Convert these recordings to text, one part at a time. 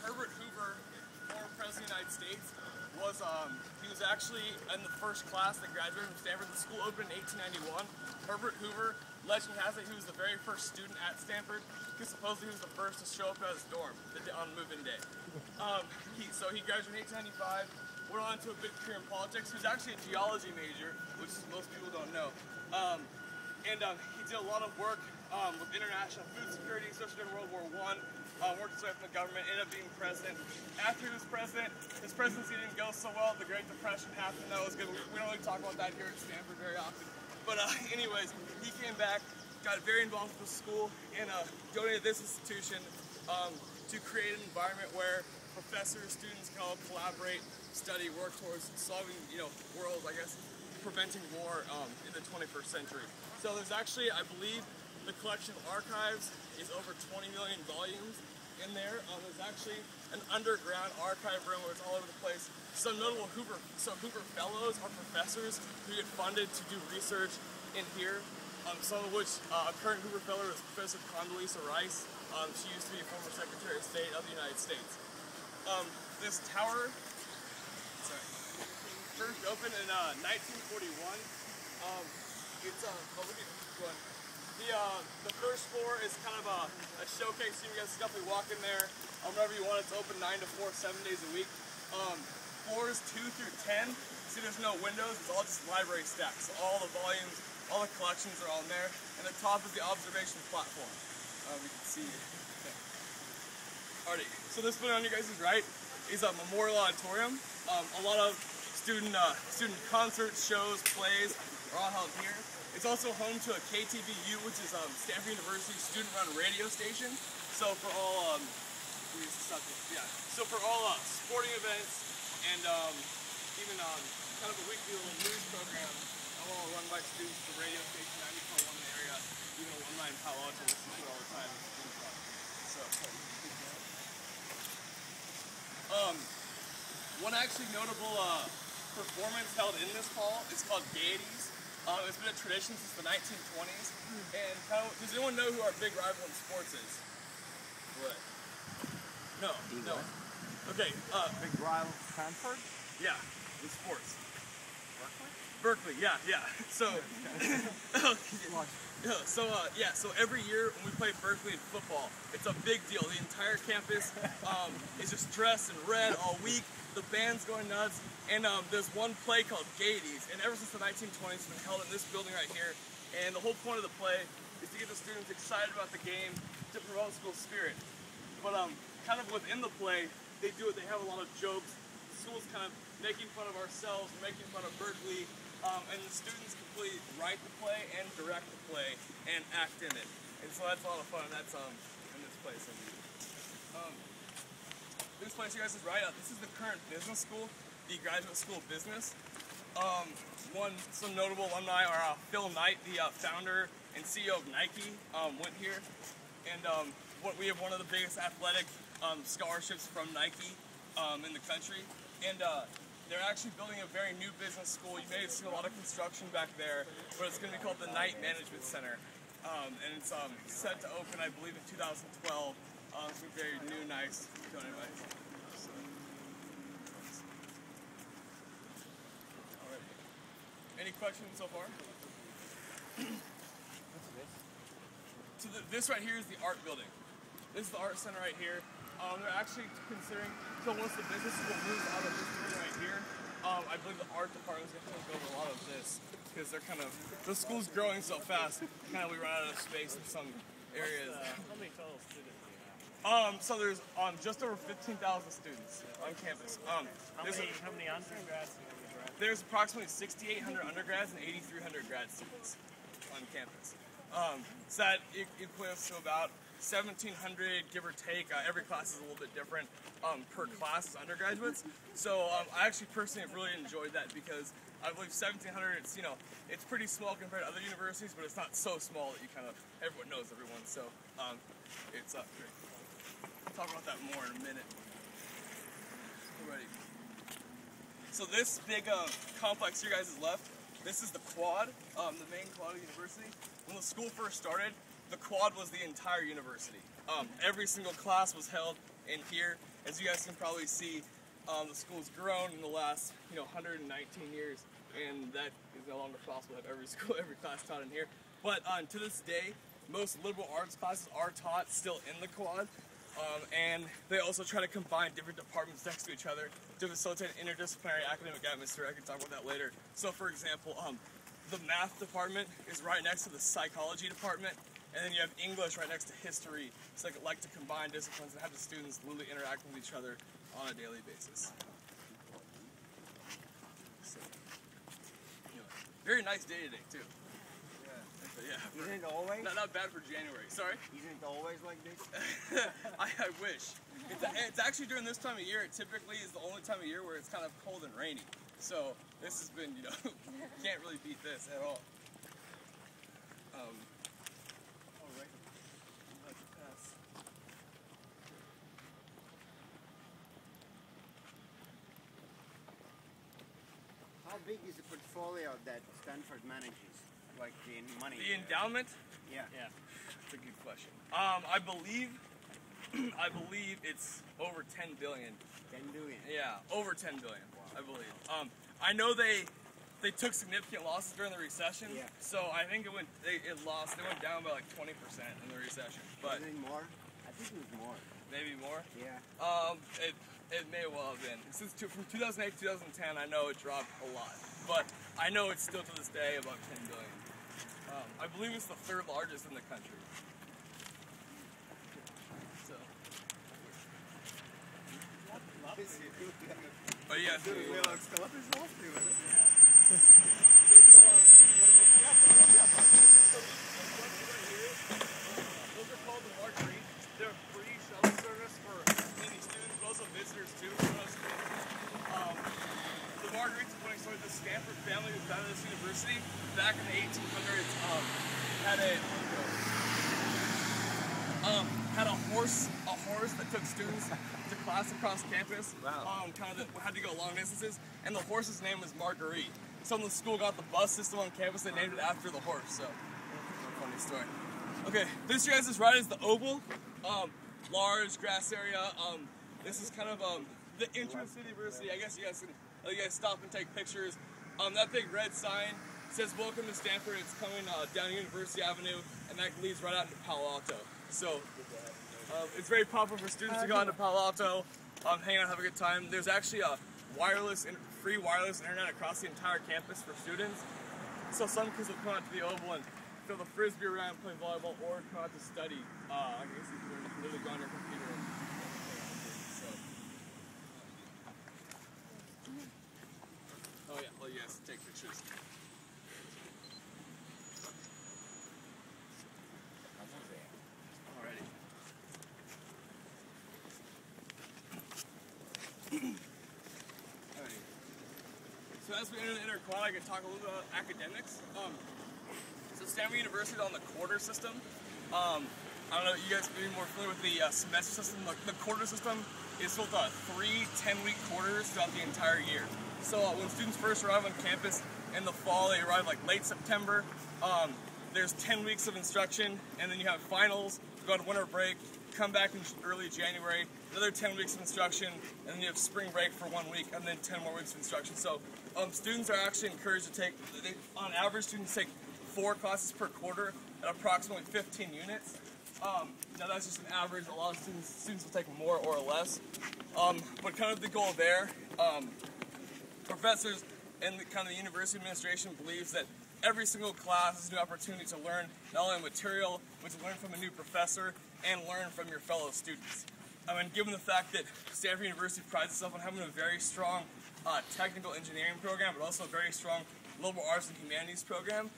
Herbert Hoover, former president of the United States, he was actually in the first class that graduated from Stanford. The school opened in 1891. Herbert Hoover, legend has it, he was the very first student at Stanford, because supposedly he was the first to show up at his dorm on move-in day. So he graduated in 1895, went on to a big career in politics. He was actually a geology major, which most people don't know. He did a lot of work with international food security, especially during World War I. Worked his way from the government, ended up being president. After he was president, his presidency didn't go so well. The Great Depression happened. That was good. We don't really talk about that here at Stanford very often. But anyways, he came back, got very involved with the school, and donated this institution to create an environment where professors, students can all collaborate, study, work towards solving, world, preventing war in the 21st century. So there's actually, I believe, the collection of archives is over 20 million volumes in there. There's actually an underground archive room where it's all over the place. Some notable Hoover fellows are professors who get funded to do research in here. Some of which, a current Hoover fellow is Professor Condoleezza Rice. She used to be a former Secretary of State of the United States. This tower, first opened in 1941. The first floor is kind of a showcase. You guys can definitely walk in there whenever you want. It's open 9 to 4, 7 days a week. Floors 2 through 10. See, there's no windows. It's all just library stacks. So all the volumes, all the collections are all in there. And the top is the observation platform. We can see. Okay. Alrighty. So this building on your guys' right is a memorial auditorium. A lot of student concerts, shows, plays are all held here. It's also home to a KTVU, which is Stanford University's student-run radio station. So for all, sporting events and even kind of a weekly little news program, all run by students at the radio station 90.1 in the area. Even alumni in Palo Alto listen to it all the time. So, one actually notable performance held in this hall is called Gaieties. It's been a tradition since the 1920s. And does anyone know who our big rival in sports is? What? No. Okay. Big rival Stanford? Yeah, in sports. Berkeley, yeah. So, so every year when we play Berkeley in football, it's a big deal. The entire campus is just dressed in red all week. The band's going nuts, and there's one play called Gaieties, and ever since the 1920s, it's been held in this building right here. And the whole point of the play is to get the students excited about the game, to promote school spirit. But kind of within the play, they have a lot of jokes. The school's kind of making fun of ourselves, making fun of Berkeley. And the students completely write the play and direct the play and act in it. And so that's a lot of fun, and that's in this place. This place you guys is right. This is the current business school, the Graduate School of Business. Some notable alumni are Phil Knight, the founder and CEO of Nike, went here. And we have one of the biggest athletic scholarships from Nike in the country. And they're actually building a very new business school. You may have seen a lot of construction back there, but it's going to be called the Knight Management Center. And it's set to open, I believe, in 2012. It's a very new, nice donation. So, alright. Any questions so far? So this right here is the art building. This is the art center right here. They're actually considering, so once the business school moves out of this building right here, I believe the art department is going to take over a lot of this, because they're the school's growing so fast, we run out of space in some areas. How many total students do you have? So there's just over 15,000 students on campus. How many undergrads and grads? There's approximately 6,800 undergrads and 8,300 grad students on campus. So that equates to about 1,700, give or take. Every class is a little bit different per class as undergraduates. So I actually personally have really enjoyed that, because I believe 1,700, it's pretty small compared to other universities, but it's not so small that everyone knows everyone. So it's great. We'll talk about that more in a minute. Alrighty. So this big complex you guys is left, this is the quad, the main quad of the university. When the school first started, the quad was the entire university. Every single class was held in here. As you guys can probably see, the school's grown in the last 119 years, and that is no longer possible to have every class taught in here. But to this day, most liberal arts classes are taught still in the quad, and they also try to combine different departments next to each other to facilitate an interdisciplinary academic atmosphere. I can talk about that later. So for example, the math department is right next to the psychology department, and then you have English right next to history. So they like to combine disciplines and have the students literally interact with each other on a daily basis. So, very nice day today too. Yeah. Isn't it always? Not bad for January. Sorry? Isn't it always like this? I wish. It's actually during this time of year. It typically is the only time of year where it's kind of cold and rainy. So this has been, can't really beat this at all. How big is the portfolio that Stanford manages? Like the money? The endowment? Yeah. That's a good question. I believe it's over 10 billion. 10 billion? Yeah, over 10 billion, I believe. I know they took significant losses during the recession. Yeah. So I think they went down by like 20% in the recession. But is it more? I think it was more. maybe more. Yeah. It may well have been. From 2008 to 2010, I know it dropped a lot, but I know it's still to this day about 10 billion. I believe it's the third largest in the country. So. But yeah. Those are called the Marguerites. They're free shuttle service for any students, but also visitors too. The Marguerites is when I started the Stanford family who founded this university back in the 1800s. Had a horse that took students to class across campus. Wow. Had to go long distances, and the horse's name was Marguerite. So when the school got the bus system on campus, they named it after the horse. So, funny story. Okay, this you guys' ride is the Oval, large grass area. This is kind of the entrance to the university. I guess you guys stop and take pictures. That big red sign says "Welcome to Stanford." It's coming down University Avenue, and that leads right out into Palo Alto. So it's very popular for students to go out to Palo Alto, hang out, have a good time. There's actually a free wireless internet across the entire campus for students. So some kids will come out to the Oval and throw the frisbee around, play volleyball, or come out to study. I guess you can literally go on your computer and oh yeah, well yes, take pictures. Alrighty. So as we enter the inner quad, I can talk a little bit about academics. So Stanford University is on the quarter system. I don't know, you guys may be more familiar with the semester system. The quarter system is built on 3 10-week quarters throughout the entire year. So when students first arrive on campus in the fall, they arrive like late September. There's 10 weeks of instruction, and then you have finals, go on winter break, come back in early January, another 10 weeks of instruction, and then you have spring break for 1 week, and then 10 more weeks of instruction. So students are actually encouraged to take, on average, students take 4 classes per quarter at approximately 15 units. Now that's just an average. A lot of students will take more or less. But kind of the goal there, professors and the university administration believes that every single class is a new opportunity to learn not only material, but to learn from a new professor and learn from your fellow students. And given the fact that Stanford University prides itself on having a very strong technical engineering program, but also a very strong liberal arts and humanities program,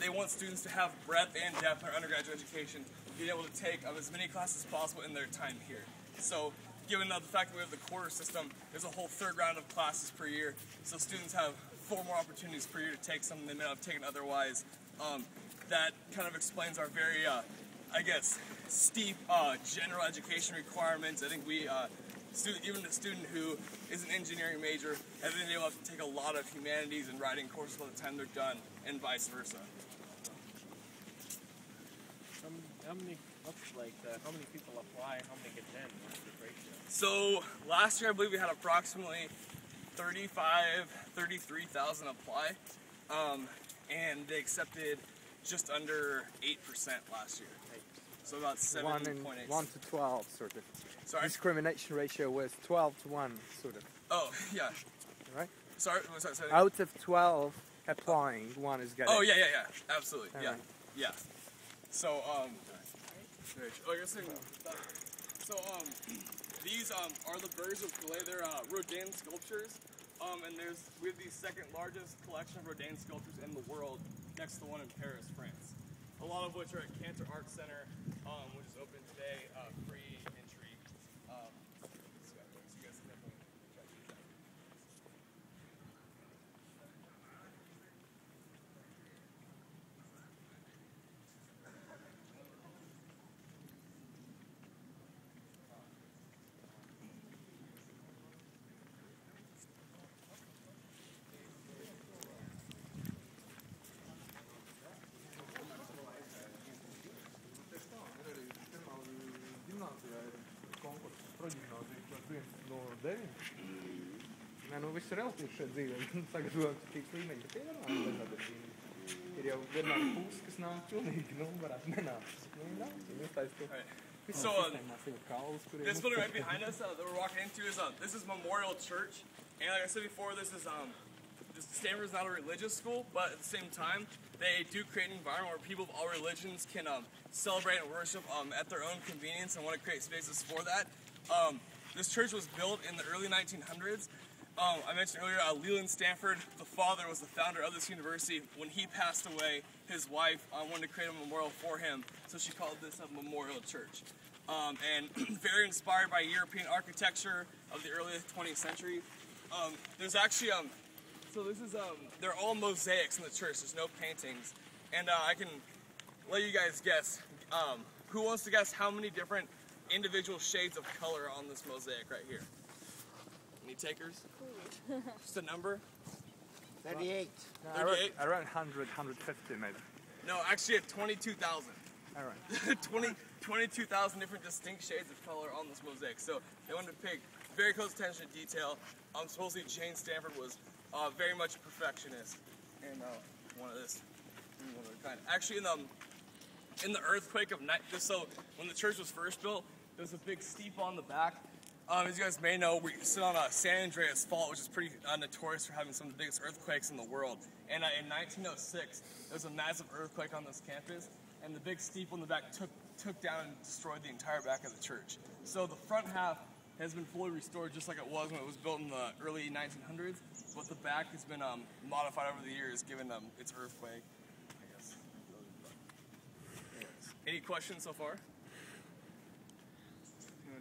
they want students to have breadth and depth in their undergraduate education, being able to take as many classes as possible in their time here. So given the fact that we have the quarter system, there's a whole third round of classes per year, so students have 4 more opportunities per year to take something they may not have taken otherwise. That kind of explains our very, I guess, steep general education requirements. I think even a student who is an engineering major, and then they'll have to take a lot of humanities and writing courses by the time they're done, and vice versa. how many people apply? How many get in? What's the ratio? So last year I believe we had approximately 33,000 apply, and they accepted just under 8% last year. So about 7.8. 1 to 12 sort of. Sorry. Discrimination ratio was 12 to 1 sort of. Oh yeah. Right. Sorry. What's that saying? Out of 12 applying, 1 is getting. Oh yeah. Absolutely. All Yeah. right. Yeah. So these are the birds of Calais. They're Rodin sculptures, and we have the second largest collection of Rodin sculptures in the world, next to the one in Paris, France. A lot of which are at Cantor Art Center, which is open today, free entry. So you guys can definitely check these out. Nē, nu viss ir relatīvi šeit dzīvē. Tagad tik līmeņi, bet ir dažādi. Ir jau vienmēr puses, kas nāk pilnīgi, varētu nenākt. So this building right behind us that we're walking into is this is Memorial Church, and like I said before, this Stanford is not a religious school, but at the same time, they do create an environment where people of all religions can celebrate and worship at their own convenience, and want to create spaces for that. This church was built in the early 1900s. I mentioned earlier, Leland Stanford, the father, was the founder of this university. When he passed away, his wife wanted to create a memorial for him, so she called this a memorial church. And very inspired by European architecture of the early 20th century. There's actually, they're all mosaics in the church. There's no paintings. And I can let you guys guess. Who wants to guess how many different individual shades of color on this mosaic right here? Any takers? Just a number? 38. 38? Around 100, 150 maybe. No, actually at 22,000. All right. 22,000 different distinct shades of color on this mosaic. So they wanted to pay very close attention to detail. Supposedly Jane Stanford was very much a perfectionist, and one of this kind. Actually, in the earthquake of when the church was first built, there was a big steeple on the back. As you guys may know, we sit on San Andreas Fault, which is pretty notorious for having some of the biggest earthquakes in the world. And in 1906, there was a massive earthquake on this campus, and the big steeple in the back took down and destroyed the entire back of the church. So the front half has been fully restored just like it was when it was built in the early 1900s, but the back has been modified over the years given its earthquake, I guess. Any questions so far?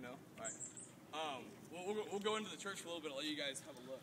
No? All right. We'll go into the church for a little bit. I'll let you guys have a look.